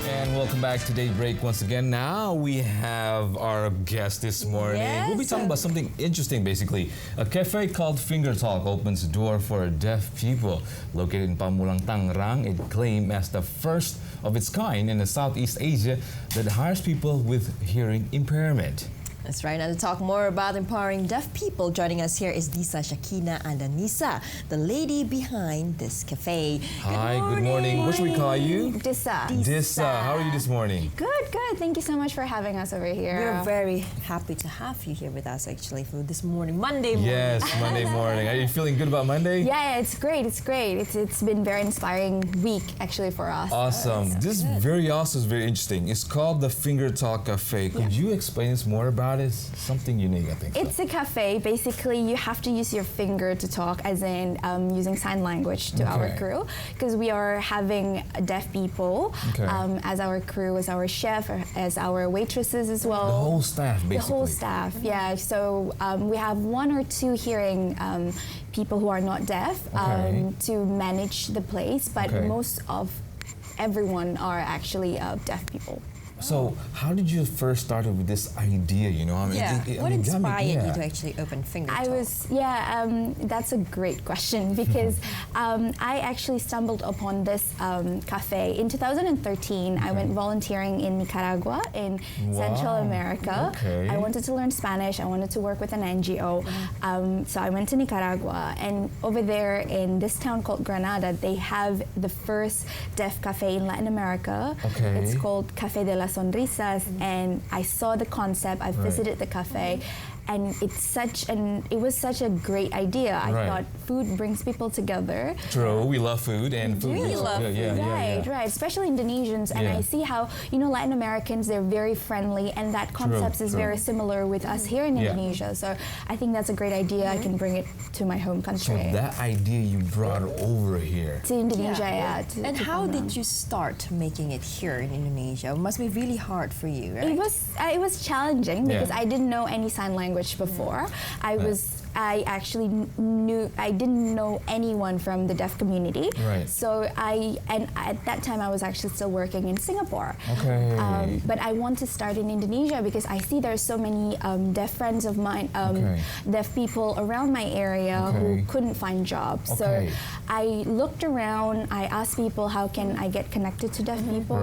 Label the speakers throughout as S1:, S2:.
S1: And welcome back to Daybreak once again. Now we have our guest this morning.
S2: Yes.
S1: We'll be talking about something interesting, basically. A cafe called Fingertalk opens the door for deaf people. Located in Pamulang, Tangerang, it claimed as the first of its kind in the Southeast Asia that hires people with hearing impairment.
S2: That's right. And to talk more about empowering deaf people, joining us here is Disa, Shakina, and Anissa, the lady behind this cafe.
S1: Hi, good morning. What should we call you?
S3: Disa.
S1: Disa. How are you this morning?
S3: Good, good. Thank you so much for having us over here.
S2: We're very happy to have you here with us, actually, for this morning, Monday morning.
S1: Yes, Monday morning. Are you feeling good about Monday?
S3: Yeah, it's great. It's great. It's been a very inspiring week, actually, for us.
S1: Awesome. This is very awesome. It's very interesting. It's called the Fingertalk Cafe. Could you explain us more about it? It's something unique, I think.
S3: It's a cafe. Basically, you have to use your finger to talk, as in using sign language to our crew, because we are having deaf people as our crew, as our chef, as our waitresses as well.
S1: The whole staff, basically.
S3: The whole staff, yeah. So we have one or two hearing people who are not deaf to manage the place, but most of everyone are actually deaf people.
S1: So, how did you first start with this idea? You know, I mean,
S2: what inspired you to actually open Fingertalk?
S3: That's a great question because I actually stumbled upon this cafe in 2013. I went volunteering in Nicaragua in Central America. I wanted to learn Spanish. I wanted to work with an NGO. So I went to Nicaragua, and over there in this town called Granada, they have the first deaf cafe in Latin America. It's called Café de las Sonrisas, and I saw the concept. I visited the cafe, and it was such a great idea. I thought food brings people together.
S1: True, we love food, and food.
S2: We love food.
S3: Right. Especially Indonesians, and I see how Latin Americans, they're very friendly, and that concept is very similar with us here in Indonesia. So I think that's a great idea. I can bring it to my home country.
S1: So that idea you brought over here
S3: to Indonesia,
S2: and how did you start making it here in Indonesia? It must be really hard for you, right?
S3: It was challenging because I didn't know any sign language before. I didn't know anyone from the deaf community. So at that time I was actually still working in Singapore. But I want to start in Indonesia because I see there's so many deaf friends of mine, deaf people around my area who couldn't find jobs. So I looked around, I asked people how can I get connected to deaf people,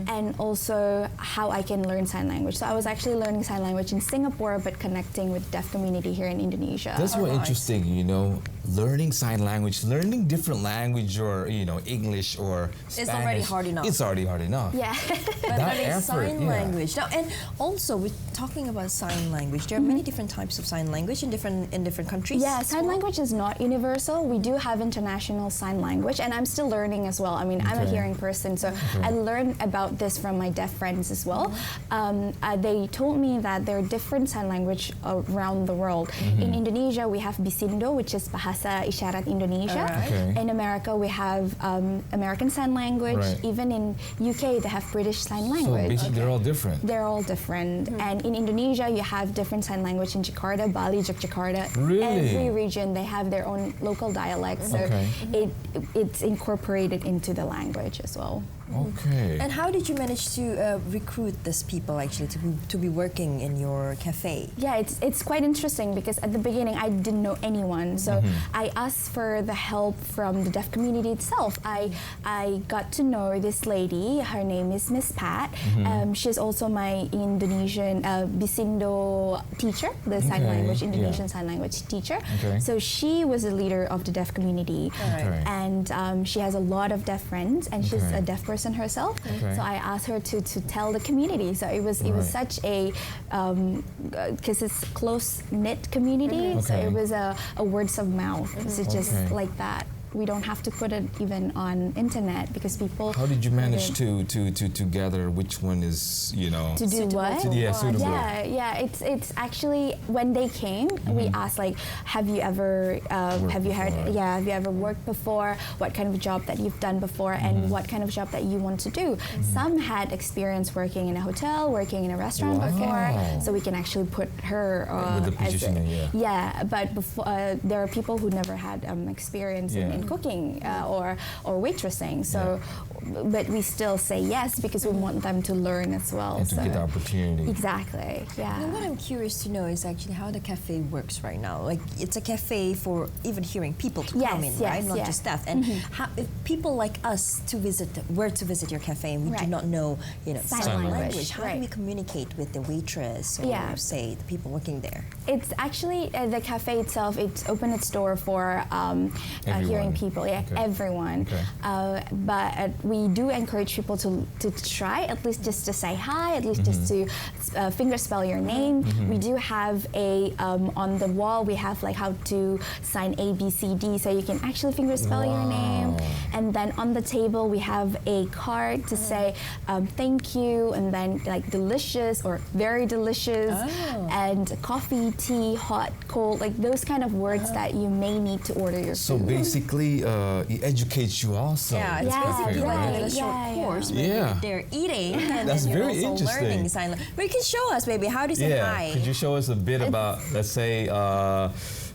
S3: and also how I can learn sign language. So I was actually learning sign language in Singapore, but connecting with deaf community here in Indonesia.
S1: That's what interesting, learning sign language, learning different language, or English or Spanish.
S2: It's already hard enough.
S1: It's already hard enough.
S3: Yeah.
S2: But learning sign language now, and also we're talking about sign language. There are many different types of sign language in different countries.
S3: Yeah, sign language is not universal. We do have international sign language, and I'm still learning as well. I mean, I'm a hearing person, so I learned about this from my deaf friends as well. They told me that there are different sign language around the world. In Indonesia, we have Bisindo, which is Bahasa Isyarat Indonesia. In America, we have American Sign Language. Even in UK, they have British Sign Language.
S1: So basically, they're all different.
S3: They're all different. And in Indonesia, you have different sign language in Jakarta, Bali, Yogyakarta.
S1: Really?
S3: Every region, they have their own local dialects. So it's incorporated into the language as well.
S2: And how did you manage to recruit these people actually to be working in your cafe?
S3: Yeah, it's quite interesting because at the beginning I didn't know anyone, so I asked for the help from the deaf community itself. I got to know this lady. Her name is Miss Pat. She's also my Indonesian Bisindo teacher, the sign language Indonesian sign language teacher. So she was the leader of the deaf community, and she has a lot of deaf friends, and she's a deaf person herself. So I asked her to tell the community. So it was such a because it's close knit community. So it was a words of mouth. So just like that. we don't have to put it even on internet because people.
S1: How did you manage to gather which one is
S3: to do what?
S1: Yeah, suitable.
S3: Yeah. It's actually when they came, we asked like, have you ever have you ever worked before? What kind of job that you've done before, and what kind of job that you want to do? Some had experience working in a hotel, working in a restaurant before, so we can actually put her
S1: with the positioning.
S3: But before there are people who never had experience in cooking or waitressing. So, but we still say yes because we want them to learn as well.
S1: And to get the opportunity.
S3: Exactly. Yeah.
S2: And what I'm curious to know is actually how the cafe works right now. Like it's a cafe for even hearing people to come in, right? Not just staff. And how, if people like us were to visit your cafe and we do not know, sign language, how do we communicate with the waitress or say the people working there?
S3: It's actually the cafe itself. It's opened its door for hearing people. Yeah, everyone. Okay. But we do encourage people to try at least just to say hi, at least just to finger spell your name. We do have a on the wall. We have like how to sign A, B, C, D, so you can actually finger spell your name. And then on the table we have a card to say thank you, and then like delicious or very delicious, and coffee, tea, hot, cold, like those kind of words that you may need to order your food.
S1: So basically, it educates you also.
S2: Yeah, it's basically a short course when they're eating, and
S1: That's
S2: then you're
S1: very
S2: also
S1: interesting.
S2: learning sign language. But you can show us, maybe, how do you say hi?
S1: Could you show us a bit about, let's say,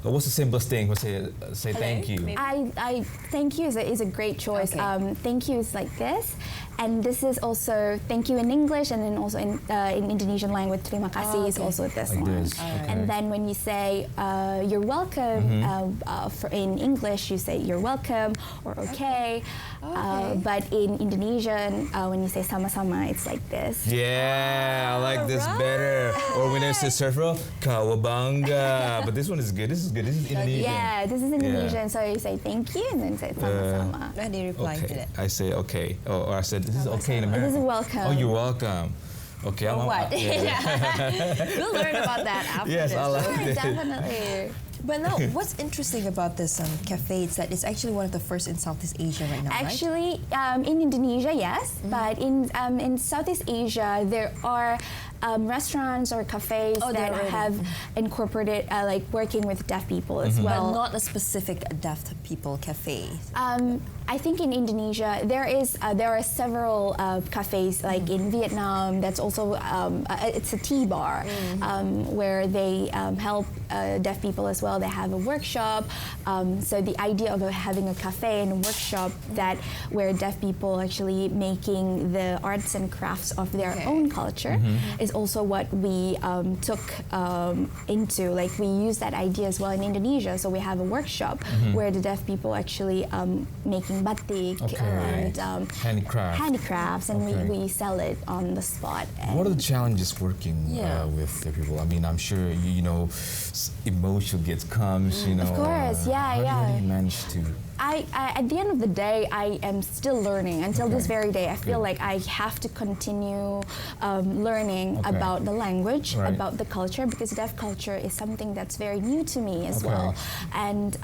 S1: what's the simplest thing? Let's say thank you.
S3: I thank you is a great choice.
S2: Okay.
S3: Thank you is like this, and this is also thank you in English, and then also in Indonesian language terima kasih is also this
S1: like
S3: one.
S1: This. Okay.
S3: And then when you say you're welcome in English, you say you're welcome or okay. But in Indonesian, when you say sama-sama, it's like this.
S1: Yeah, I like this better. Or when there's a surfer, kawabanga. But this one is good. This is good. This is Indonesian.
S3: Yeah, this is Indonesian. So you say thank you and then say sama-sama.
S2: And they reply to
S1: Okay,
S2: that.
S1: I say okay. Or I said this is okay in America.
S3: This is welcome.
S1: Oh, you're welcome. Okay,
S2: Or what?
S1: Yeah.
S2: We'll learn about that after
S1: Yes,
S2: this.
S1: I like it.
S3: Definitely.
S2: But now, what's interesting about this cafe is that it's actually one of the first in Southeast Asia right now,
S3: Actually, in Indonesia, yes, but in Southeast Asia, there are restaurants or cafes that have incorporated like working with deaf people as well.
S2: But not a specific deaf people cafe.
S3: I think in Indonesia there are several cafes like in Vietnam. That's also it's a tea bar where they help deaf people as well. They have a workshop. So the idea of having a cafe and a workshop where deaf people actually making the arts and crafts of their own culture is also what we took into. Like we use that idea as well in Indonesia. So we have a workshop where the deaf people actually making batik and handicrafts, and we sell it on the spot.
S1: What are the challenges working with deaf people? I mean, I'm sure emotion comes.
S3: Of course,
S1: How do you manage to?
S3: At the end of the day, I am still learning until this very day. I feel like I have to continue learning about the language, about the culture, because deaf culture is something that's very new to me as well. And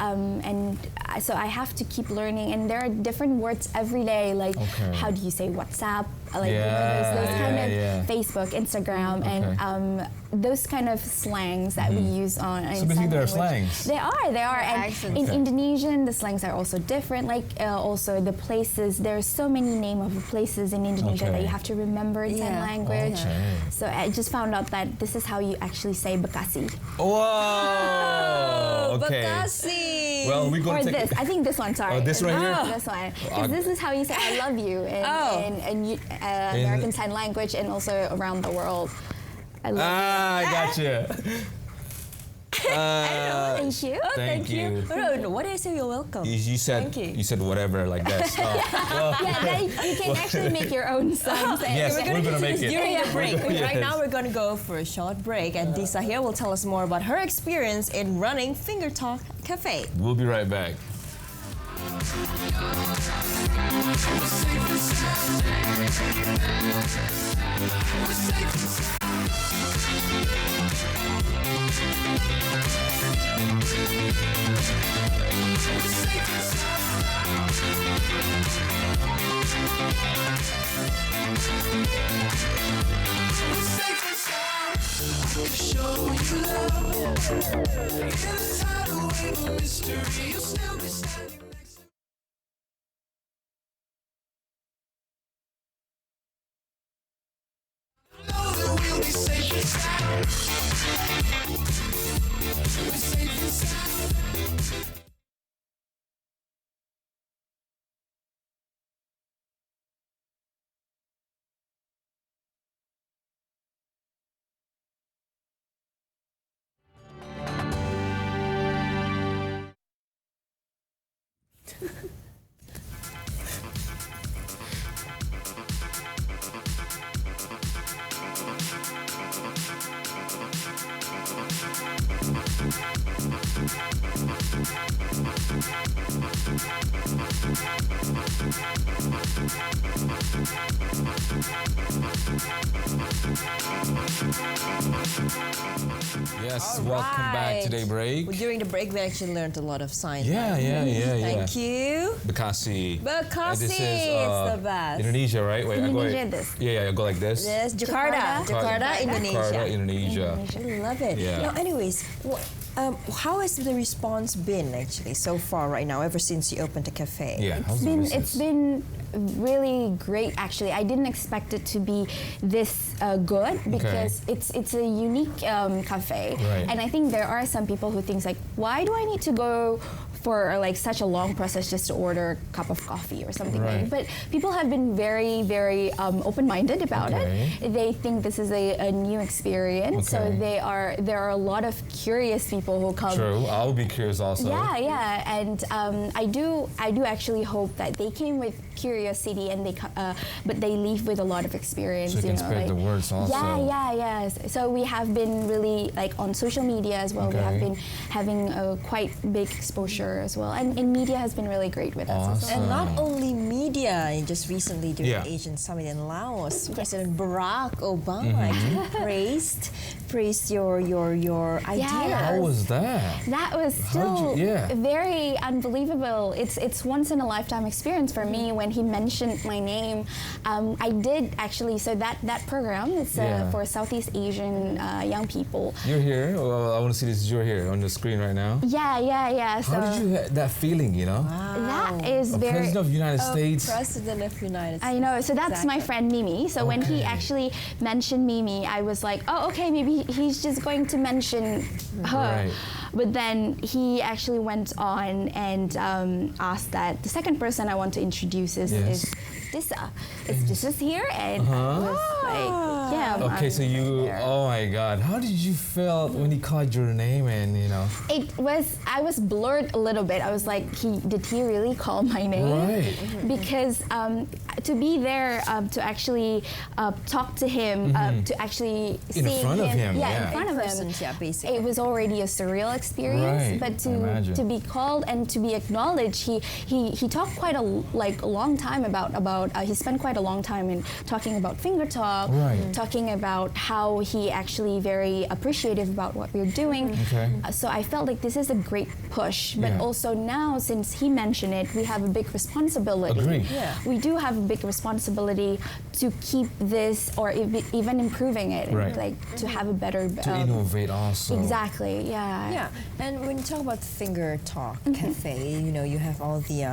S3: so I have to keep learning. And there are different words every day, like how do you say WhatsApp, like those kind of Facebook, Instagram, and those kind of slangs that we use on.
S1: So basically, there are slangs.
S3: They are, and in Indonesian, the slangs are also different. Like also the places. There are so many names of places in Indonesia that you have to remember in sign language. So I just found out that this is how you actually say Bekasi.
S1: Whoa! Okay.
S2: Bekasi.
S1: Well, we're going
S3: Or
S1: to take
S3: this. I think this one. Sorry.
S1: Oh, this right here?
S3: This one. Because this is how you say I love you in American Sign Language and also around the world. I love
S1: I got you.
S3: Thank you.
S1: Thank you.
S2: No, what did I say? You're welcome.
S1: You said
S2: Thank you.
S1: you said whatever like this.
S3: Yeah, you can actually make your own songs.
S1: Yes, we're gonna make it.
S2: During the break.
S1: Yes.
S2: Right now we're going to go for a short break, and Disa here will tell us more about her experience in running Fingertalk Cafe.
S1: We'll be right back.
S4: We're safe and sound. Show you love in a tidal wave of mystery. You'll still be standing next to me. Know that we'll be safe and sound. We'll be safe and sound.
S1: Yes, welcome back to Daybreak.
S2: Well, during the break, we actually learned a lot of sign
S1: Yeah.
S2: Thank you.
S1: Bekasi.
S2: Bekasi,
S1: This is,
S2: it's the best.
S1: Indonesia, right? Wait,
S3: Indonesia,
S1: I go,
S3: this.
S1: Yeah, I go like this.
S2: Yes, Jakarta, Indonesia.
S1: Jakarta, Indonesia.
S2: I love it.
S1: Yeah.
S2: Now, anyways, how has the response been actually so far right now, ever since you opened the cafe?
S1: Yeah, how's the business?
S3: It's been really great actually. I didn't expect it to be this good because it's a unique cafe,
S1: Right.
S3: and I think there are some people who think like, why do I need to go for like such a long process just to order a cup of coffee or something like
S1: Right.
S3: that. But people have been very, very open-minded about
S1: Okay.
S3: it. They think this is a new experience, so
S1: Okay.
S3: there are a lot of curious people who come.
S1: True, I'll be curious also.
S3: Yeah, and I do actually hope that they came with curiosity and but they leave with a lot of experience.
S1: So you can spread the words also.
S3: Yeah. So we have been really like on social media as well. We have
S1: Okay.
S3: been having a quite big exposure as well, and media has been really great with us as well.
S2: And not only media, just recently during
S1: Yeah.
S2: the Asian Summit in Laos, President Barack Obama actually praised your idea.
S1: How was that?
S3: That was
S1: How
S3: still
S1: did you-
S3: very unbelievable. It's once in a lifetime experience for me when he mentioned my name. I did actually. So that program is
S1: Yeah.
S3: for Southeast Asian young people.
S1: You're here. Well, I want to see this. You're here on the screen right now.
S3: Yeah. So
S1: How did you have that feeling? You know,
S3: that is
S1: a
S3: very.
S1: president of the United States.
S2: President of United States.
S3: I know. So that's my friend Mimi. So when he
S1: Okay.
S3: actually mentioned Mimi, I was like, oh, okay, maybe he's just going to mention her.
S1: Right.
S3: But then he actually went on and asked that the second person I want to introduce is Dissa. It's Dissa's here, and I was like, yeah.
S1: Okay, so you.
S3: there.
S1: Oh my God, how did you feel when he called your name? And you know.
S3: I was blurred a little bit. I was like, did he really call my name?
S1: Right.
S3: Because to be there, to actually talk to him, to actually
S1: In
S3: see
S1: front of him, yeah.
S3: in front of him,
S2: Yeah, basically.
S3: it was already a surreal experience.
S1: Right,
S3: But
S1: I imagine.
S3: to be called and to be acknowledged, he talked quite a long time about he spent quite a long time in talking about Fingertalk,
S1: Right.
S3: talking about how he actually very appreciative about what we're doing.
S1: Okay.
S3: So I felt like this is a great push, but
S1: Yeah.
S3: also now since he mentioned it, we have a big responsibility.
S1: Agreed.
S2: Yeah.
S3: We do have a big responsibility to keep this or even improving it,
S1: Right.
S3: like to have a better.
S1: To innovate also.
S3: Exactly. Yeah.
S2: Yeah, and when you talk about Finger Talk Cafe, you know, you have all the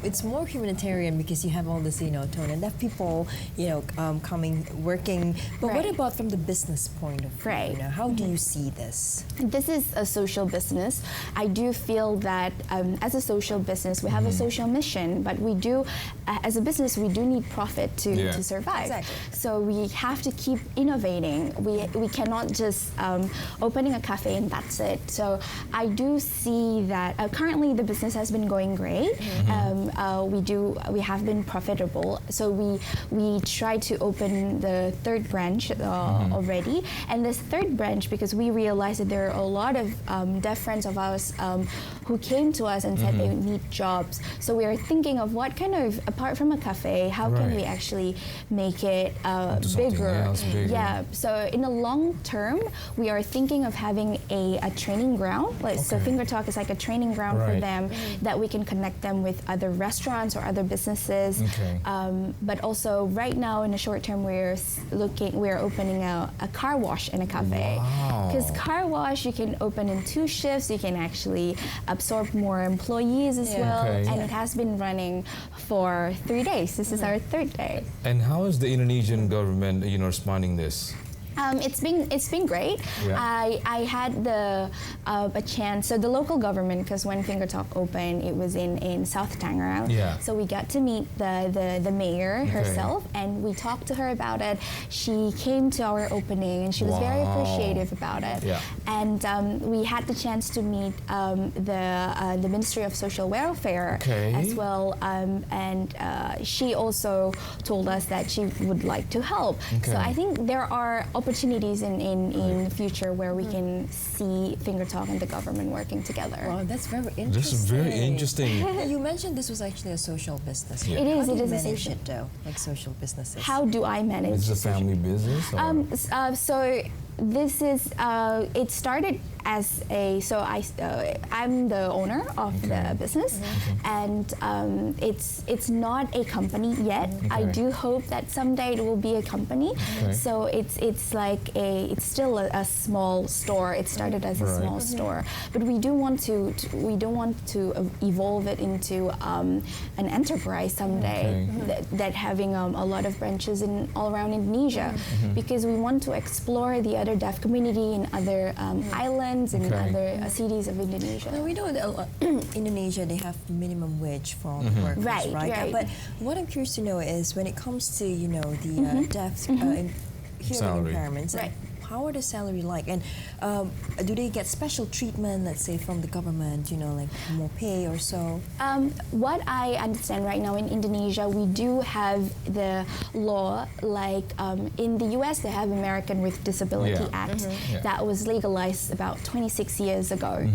S2: it's more humanitarian because you have all this, you know, tone and deaf people, you know, coming working. But what
S3: Right.
S2: about from the business point of view?
S3: Right.
S2: You know, how do you see this?
S3: This is a social business. I do feel that as a social business, we have a social mission, but we do, as a business, we do need profit to survive.
S2: Exactly.
S3: So we have to keep innovating. We cannot just opening a cafe and that's it. So I do see that currently the business has been going great. We have been profitable. people. So we tried to open the third branch already. And this third branch, because we realized that there are a lot of deaf friends of ours who came to us and said they need jobs. So we are thinking of what kind of, apart from a cafe, how can we actually make it bigger? Yeah, so in the long term, we are thinking of having a training ground. So Fingertalk is like a training ground for them that we can connect them with other restaurants or other businesses. But also right now in the short term, we're opening a car wash in a cafe. Because car wash, you can open in 2 shifts, you can actually absorb more employees as well. And it has been running for 3 days. This is our 3rd day.
S1: And how is the Indonesian government, responding this?
S3: It's been great. I had a chance. So the local government, because when Fingertalk opened, it was in South Tangerang. So we got to meet the mayor herself, and we talked to her about it. She came to our opening, and she was very appreciative about it. And we had the chance to meet the Ministry of Social Welfare as well. And she also told us that she would like to help. So I think there are opportunities in the future where we can see Fingertalk and the government working together.
S2: Wow, that's very interesting.
S1: This is very interesting.
S2: You mentioned this was actually a social business.
S3: It is.
S2: How do
S3: It
S2: you
S3: is a
S2: manage
S3: social.
S2: it though, like social businesses?
S3: How do I manage?
S1: Is it a family business? Or?
S3: So this is it started as I'm the owner of the business, and it's not a company yet. I do hope that someday it will be a company. So it's still a small store. It started as a small store, but we do want to evolve it into an enterprise someday that having a lot of branches all around Indonesia, because we want to explore the other deaf community in other islands and other cities of Indonesia.
S2: Now we know that Indonesia, they have minimum wage for all the workers, right? But what I'm curious to know is when it comes to the deaf hearing impairments. How are the salary like, and do they get special treatment, let's say from the government, like more pay or so?
S3: What I understand right now in Indonesia, we do have the law, like in the US they have American with Disability Act that was legalized about 26 years ago.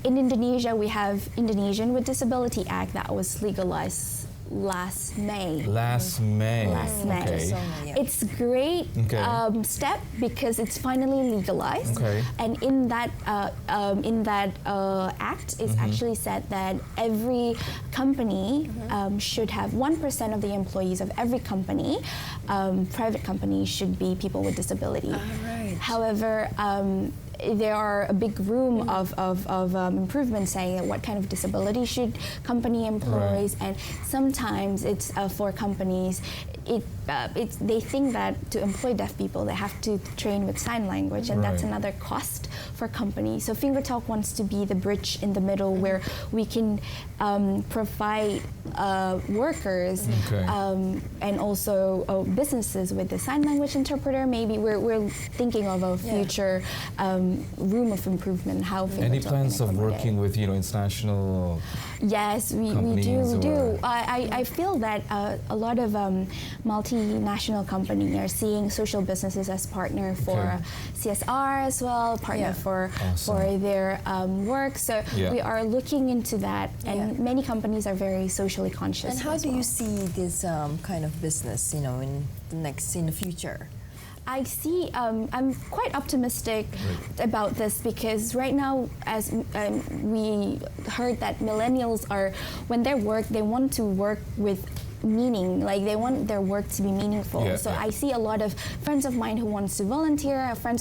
S3: In Indonesia we have Indonesian with Disability Act that was legalized last May. It's a great step because it's finally legalized. And in that act, it's actually said that every company should have 1% of the employees of every company, private company, should be people with disability. However, there are a big room of improvement, saying that what kind of disability should company employs, and sometimes it's for companies. They think that to employ deaf people, they have to train with sign language, and that's another cost for companies. So Fingertalk wants to be the bridge in the middle where we can provide workers and also businesses with the sign language interpreter. Maybe we're thinking of a future room of improvement. How Fingertalk
S1: any plans of working with international?
S3: Yes, we do. I feel that a lot of multinational companies are seeing social businesses as partner for CSR as well, partner for their work. So we are looking into that, and many companies are very socially conscious.
S2: And how do you see this kind of business, in the future?
S3: I see. I'm quite optimistic about this because right now, as we heard that millennials are, when they work, they want to work with meaning, like they want their work to be meaningful. I see a lot of friends of mine who wants to volunteer, friends of